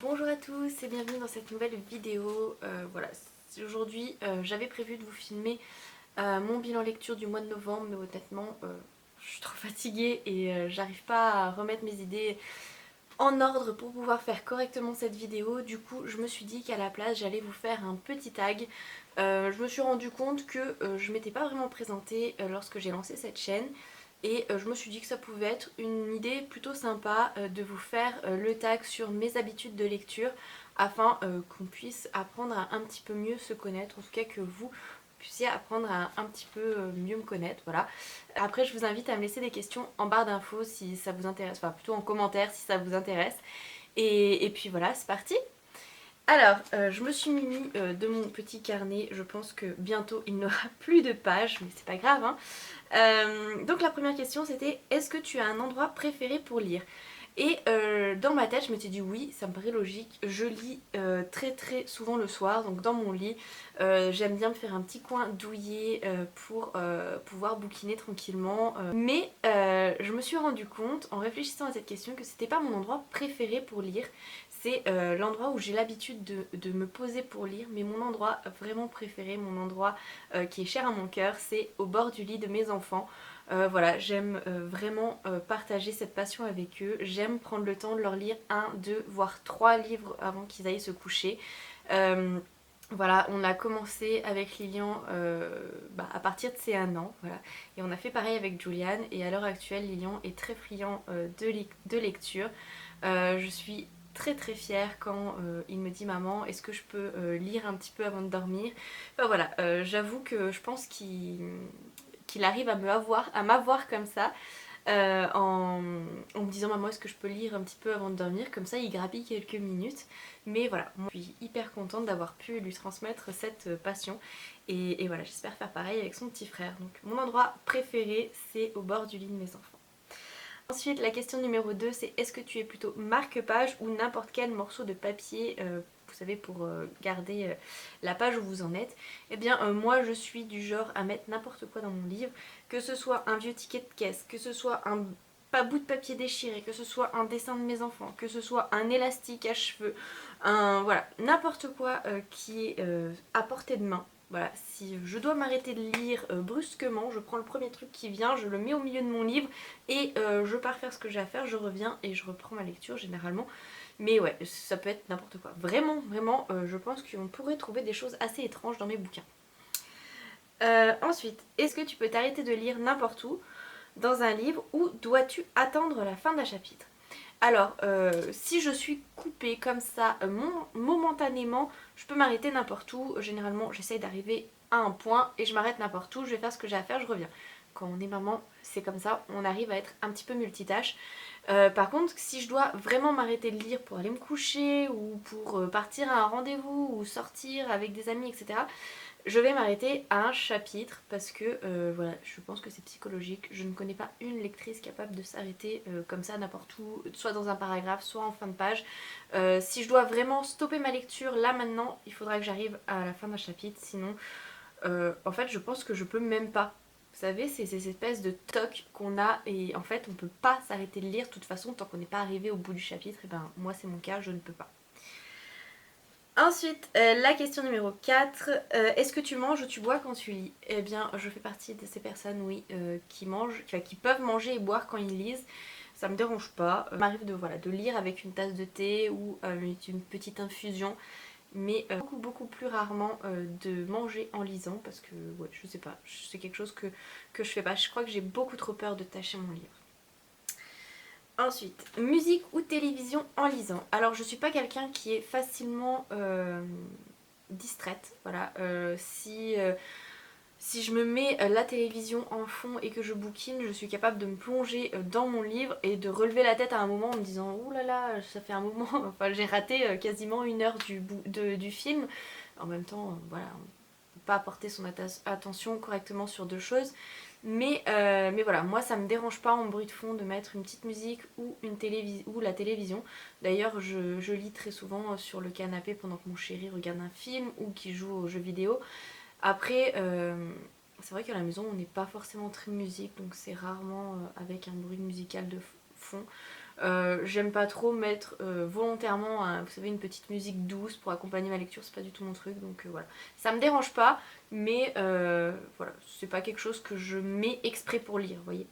Bonjour à tous et bienvenue dans cette nouvelle vidéo. Voilà, aujourd'hui j'avais prévu de vous filmer mon bilan lecture du mois de novembre, mais honnêtement je suis trop fatiguée et j'arrive pas à remettre mes idées en ordre pour pouvoir faire correctement cette vidéo. Du coup je me suis dit qu'à la place j'allais vous faire un petit tag. Je me suis rendu compte que je m'étais pas vraiment présentée lorsque j'ai lancé cette chaîne. Et je me suis dit que ça pouvait être une idée plutôt sympa de vous faire le tag sur mes habitudes de lecture afin qu'on puisse apprendre à un petit peu mieux se connaître, en tout cas que vous puissiez apprendre à un petit peu mieux me connaître, voilà. Après je vous invite à me laisser des questions en barre d'infos si ça vous intéresse, enfin plutôt en commentaire si ça vous intéresse. Et puis voilà, c'est parti. Alors, je me suis munie de mon petit carnet, je pense que bientôt il n'aura plus de pages, mais c'est pas grave hein. Donc la première question c'était: est-ce que tu as un endroit préféré pour lire? Et dans ma tête je m'étais dit oui, ça me paraît logique, je lis très souvent le soir, donc dans mon lit. J'aime bien me faire un petit coin douillet pour pouvoir bouquiner tranquillement. Mais je me suis rendu compte en réfléchissant à cette question que c'était pas mon endroit préféré pour lire. C'est l'endroit où j'ai l'habitude de me poser pour lire, mais mon endroit vraiment préféré, mon endroit qui est cher à mon cœur, c'est au bord du lit de mes enfants. Voilà, j'aime vraiment partager cette passion avec eux. J'aime prendre le temps de leur lire un, deux, voire trois livres avant qu'ils aillent se coucher. Euh, voilà, on a commencé avec Lilian à partir de ses 1 an, voilà. Et on a fait pareil avec Julian. Et à l'heure actuelle, Lilian est très friand de lecture. Je suis très fière quand il me dit: maman, est-ce que je peux lire un petit peu avant de dormir? Enfin voilà, j'avoue que je pense qu'il arrive à m'avoir comme ça, en me disant: maman, est-ce que je peux lire un petit peu avant de dormir? Comme ça il grappille quelques minutes. Mais voilà, moi je suis hyper contente d'avoir pu lui transmettre cette passion. Et voilà, j'espère faire pareil avec son petit frère. Donc mon endroit préféré c'est au bord du lit de mes enfants. Ensuite, la question numéro 2, c'est: est-ce que tu es plutôt marque-page ou n'importe quel morceau de papier, vous savez, pour garder la page où vous en êtes? Eh bien, moi, je suis du genre à mettre n'importe quoi dans mon livre, que ce soit un vieux ticket de caisse, que ce soit un pas bout de papier déchiré, que ce soit un dessin de mes enfants, que ce soit un élastique à cheveux, voilà, n'importe quoi qui est à portée de main. Voilà, si je dois m'arrêter de lire brusquement, je prends le premier truc qui vient, je le mets au milieu de mon livre et je pars faire ce que j'ai à faire, je reviens et je reprends ma lecture généralement. Mais ouais, ça peut être n'importe quoi. Vraiment, je pense qu'on pourrait trouver des choses assez étranges dans mes bouquins. Ensuite, est-ce que tu peux t'arrêter de lire n'importe où dans un livre ou dois-tu attendre la fin d'un chapitre? Alors, si je suis coupée comme ça momentanément, je peux m'arrêter n'importe où. Généralement, j'essaye d'arriver à un point et je m'arrête n'importe où, je vais faire ce que j'ai à faire, je reviens. Quand on est maman, c'est comme ça, on arrive à être un petit peu multitâche. Par contre, si je dois vraiment m'arrêter de lire pour aller me coucher ou pour partir à un rendez-vous ou sortir avec des amis, etc., je vais m'arrêter à un chapitre parce que voilà, je pense que c'est psychologique. Je ne connais pas une lectrice capable de s'arrêter comme ça n'importe où, soit dans un paragraphe, soit en fin de page. Si je dois vraiment stopper ma lecture là maintenant, il faudra que j'arrive à la fin d'un chapitre, sinon en fait je pense que je peux même pas. Vous savez, c'est ces espèces de toc qu'on a et en fait on peut pas s'arrêter de lire de toute façon tant qu'on n'est pas arrivé au bout du chapitre. Et ben moi c'est mon cas, je ne peux pas. Ensuite, la question numéro 4, est-ce que tu manges ou tu bois quand tu lis? Eh bien, je fais partie de ces personnes, oui, qui mangent, enfin, qui peuvent manger et boire quand ils lisent. Ça me dérange pas. Il m'arrive de, voilà, de lire avec une tasse de thé ou une petite infusion, mais beaucoup plus rarement de manger en lisant parce que, ouais, je sais pas, c'est quelque chose que je fais pas. Je crois que j'ai beaucoup trop peur de tâcher mon livre. Ensuite, musique ou télévision en lisant. Alors je suis pas quelqu'un qui est facilement distraite. Voilà. Si je me mets la télévision en fond et que je bouquine, je suis capable de me plonger dans mon livre et de relever la tête à un moment en me disant: ouh là là, ça fait un moment, enfin j'ai raté quasiment 1 heure du film. En même temps, voilà, on ne peut pas apporter son attention correctement sur deux choses. Mais voilà, moi ça me dérange pas en bruit de fond de mettre une petite musique ou, ou la télévision. D'ailleurs, je lis très souvent sur le canapé pendant que mon chéri regarde un film ou qu'il joue aux jeux vidéo. Après, c'est vrai qu'à la maison on n'est pas forcément très musique, donc c'est rarement avec un bruit musical de fond. J'aime pas trop mettre volontairement vous savez, une petite musique douce pour accompagner ma lecture, c'est pas du tout mon truc, donc voilà. Ça me dérange pas, mais voilà, c'est pas quelque chose que je mets exprès pour lire, vous voyez.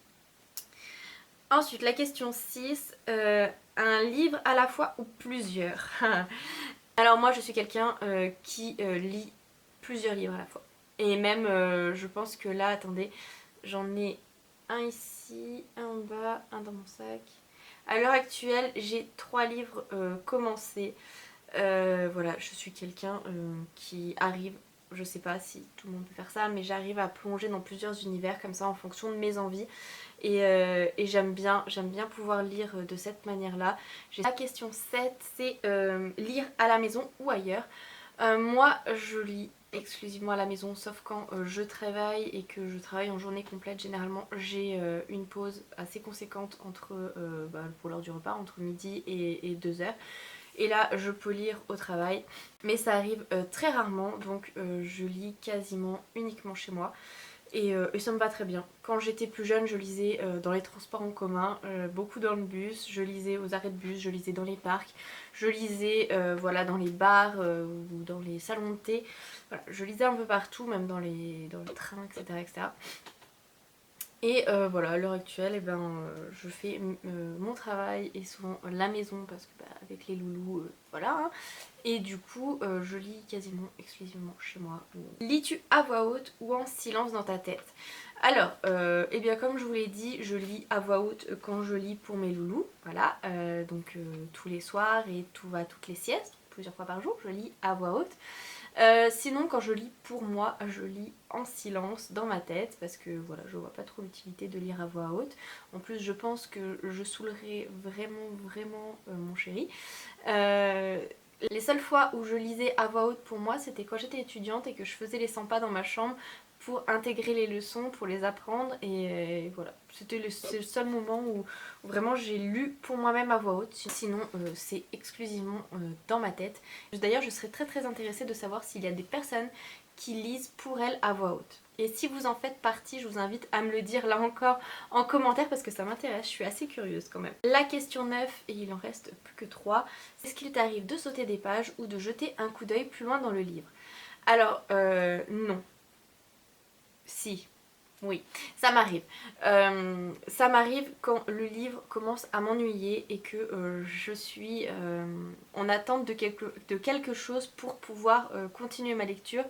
Ensuite, la question 6, un livre à la fois ou plusieurs. Alors moi je suis quelqu'un qui lit plusieurs livres à la fois. Et même je pense que là, attendez, j'en ai un ici, un en bas, un dans mon sac. À l'heure actuelle, j'ai 3 livres commencés. Voilà, je suis quelqu'un qui arrive, je sais pas si tout le monde peut faire ça, mais j'arrive à plonger dans plusieurs univers comme ça en fonction de mes envies. Et j'aime bien pouvoir lire de cette manière-là. La question 7, c'est lire à la maison ou ailleurs. Moi, je lis exclusivement à la maison, sauf quand je travaille et que je travaille en journée complète. Généralement, j'ai une pause assez conséquente entre, pour l'heure du repas, entre midi et 2 heures. Et là, je peux lire au travail, mais ça arrive très rarement, donc je lis quasiment uniquement chez moi. Et ça me va très bien. Quand j'étais plus jeune, je lisais dans les transports en commun, beaucoup dans le bus, je lisais aux arrêts de bus, je lisais dans les parcs, je lisais voilà, dans les bars ou dans les salons de thé. Voilà, je lisais un peu partout, même dans les trains, etc. etc. Et voilà, à l'heure actuelle, eh ben, je fais mon travail et souvent la maison parce que avec les loulous, voilà. Hein. Et du coup, je lis quasiment exclusivement chez moi. Lis-tu à voix haute ou en silence dans ta tête? Alors, eh bien comme je vous l'ai dit, je lis à voix haute quand je lis pour mes loulous. Voilà, donc tous les soirs et toutes les siestes, plusieurs fois par jour, je lis à voix haute. Sinon quand je lis pour moi, je lis en silence dans ma tête parce que voilà, je vois pas trop l'utilité de lire à voix haute. En plus je pense que je saoulerais vraiment mon chéri. Les seules fois où je lisais à voix haute pour moi, c'était quand j'étais étudiante et que je faisais les 100 pas dans ma chambre pour intégrer les leçons, pour les apprendre et voilà. C'était le seul moment où vraiment j'ai lu pour moi-même à voix haute. Sinon c'est exclusivement dans ma tête. D'ailleurs je serais très intéressée de savoir s'il y a des personnes qui lisent pour elles à voix haute. Et si vous en faites partie, je vous invite à me le dire là encore en commentaire parce que ça m'intéresse, je suis assez curieuse quand même. La question 9, et il en reste plus que 3, est-ce qu'il t'arrive de sauter des pages ou de jeter un coup d'œil plus loin dans le livre? Alors, non. Si. Oui, ça m'arrive. Ça m'arrive quand le livre commence à m'ennuyer et que je suis en attente de quelque chose pour pouvoir continuer ma lecture.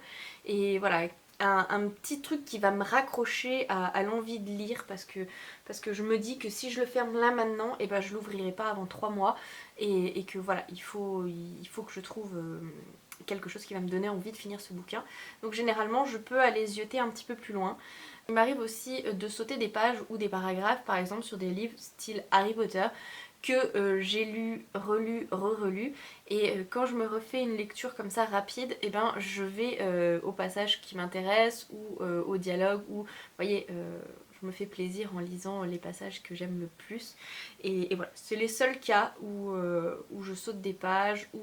Et voilà, un petit truc qui va me raccrocher à l'envie de lire parce que je me dis que si je le ferme là maintenant, et ben je l'ouvrirai pas avant 3 mois et que voilà, il faut que je trouve quelque chose qui va me donner envie de finir ce bouquin. Donc généralement je peux aller zioter un petit peu plus loin. Il m'arrive aussi de sauter des pages ou des paragraphes, par exemple sur des livres style Harry Potter que j'ai lu, relu, re-relu et quand je me refais une lecture comme ça rapide, et ben je vais au passage qui m'intéresse ou au dialogue ou vous voyez je me fais plaisir en lisant les passages que j'aime le plus et voilà, c'est les seuls cas où je saute des pages, où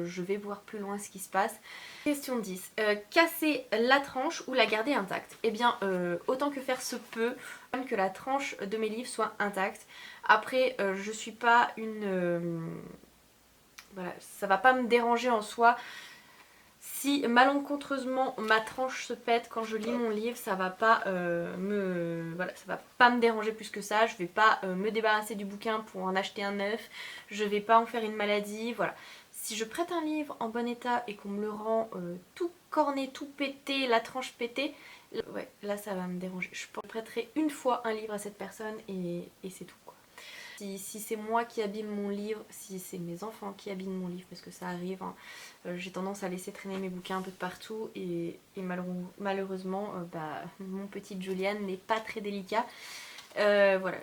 je vais voir plus loin ce qui se passe. Question 10. Casser la tranche ou la garder intacte? Eh bien, autant que faire se peut, j'aime que la tranche de mes livres soit intacte. Après, je suis pas une... voilà, ça va pas me déranger en soi. Si malencontreusement ma tranche se pète quand je lis mon livre, ça va pas voilà, ça va pas me déranger plus que ça. Je vais pas me débarrasser du bouquin pour en acheter un neuf. Je vais pas en faire une maladie, voilà. Si je prête un livre en bon état et qu'on me le rend tout corné, tout pété, la tranche pétée, ouais, là ça va me déranger. Je prêterai une fois un livre à cette personne et c'est tout quoi. Si c'est moi qui abîme mon livre, si c'est mes enfants qui abîment mon livre, parce que ça arrive, hein, j'ai tendance à laisser traîner mes bouquins un peu de partout et malheureusement, mon petit Julian n'est pas très délicat. Voilà,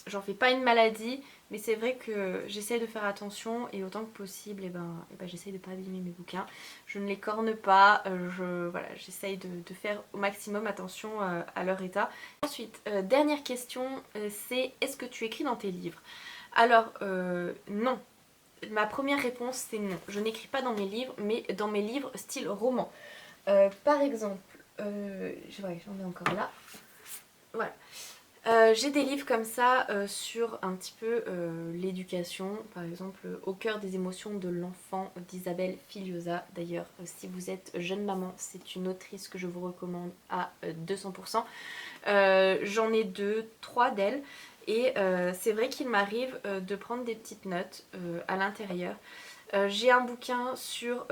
j'en fais pas une maladie, mais c'est vrai que j'essaie de faire attention et autant que possible, j'essaie de pas abîmer mes bouquins. Je ne les corne pas, voilà, j'essaye de faire au maximum attention à leur état. Ensuite, dernière question, c'est est-ce que tu écris dans tes livres? Alors, non. Ma première réponse c'est non. Je n'écris pas dans mes livres, mais dans mes livres style roman. Par exemple, j'en ai encore là. Voilà. J'ai des livres comme ça sur un petit peu l'éducation, par exemple Au cœur des émotions de l'enfant d'Isabelle Filiosa. D'ailleurs, si vous êtes jeune maman, c'est une autrice que je vous recommande à 200%. J'en ai 2, 3 d'elle et c'est vrai qu'il m'arrive de prendre des petites notes à l'intérieur. J'ai un bouquin sur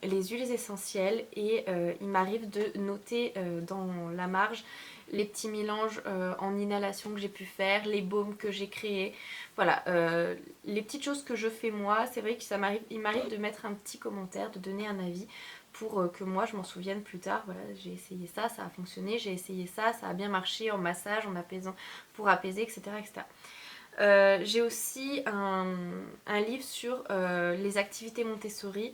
les huiles essentielles et il m'arrive de noter dans la marge les petits mélanges en inhalation que j'ai pu faire, les baumes que j'ai créés, voilà, les petites choses que je fais moi. C'est vrai que il m'arrive de mettre un petit commentaire, de donner un avis pour que moi je m'en souvienne plus tard. Voilà, j'ai essayé ça, ça a fonctionné, j'ai essayé ça, ça a bien marché en massage, en apaisant, pour apaiser, etc. etc. J'ai aussi un livre sur les activités Montessori.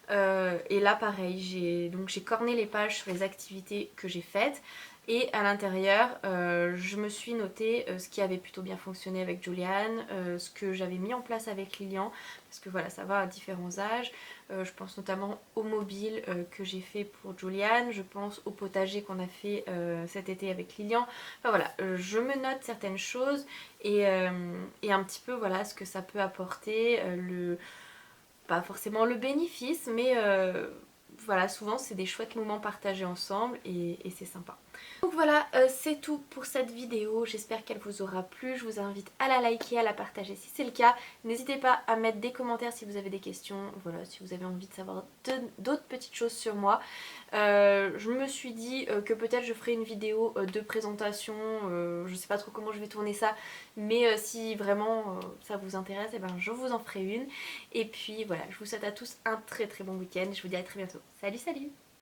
Et là pareil, j'ai corné les pages sur les activités que j'ai faites. Et à l'intérieur, je me suis noté ce qui avait plutôt bien fonctionné avec Juliane, ce que j'avais mis en place avec Lilian, parce que voilà, ça va à différents âges. Je pense notamment au mobile que j'ai fait pour Juliane, je pense au potager qu'on a fait cet été avec Lilian. Enfin voilà, je me note certaines choses et un petit peu voilà ce que ça peut apporter, pas forcément le bénéfice, mais voilà, souvent c'est des chouettes moments partagés ensemble et c'est sympa. Donc voilà, c'est tout pour cette vidéo, j'espère qu'elle vous aura plu, je vous invite à la liker, à la partager si c'est le cas. N'hésitez pas à mettre des commentaires si vous avez des questions, voilà, si vous avez envie de savoir d'autres petites choses sur moi. Je me suis dit que peut-être je ferai une vidéo de présentation, je sais pas trop comment je vais tourner ça, mais si vraiment ça vous intéresse, eh ben, je vous en ferai une. Et puis voilà, je vous souhaite à tous un très très bon week-end, je vous dis à très bientôt. Salut salut!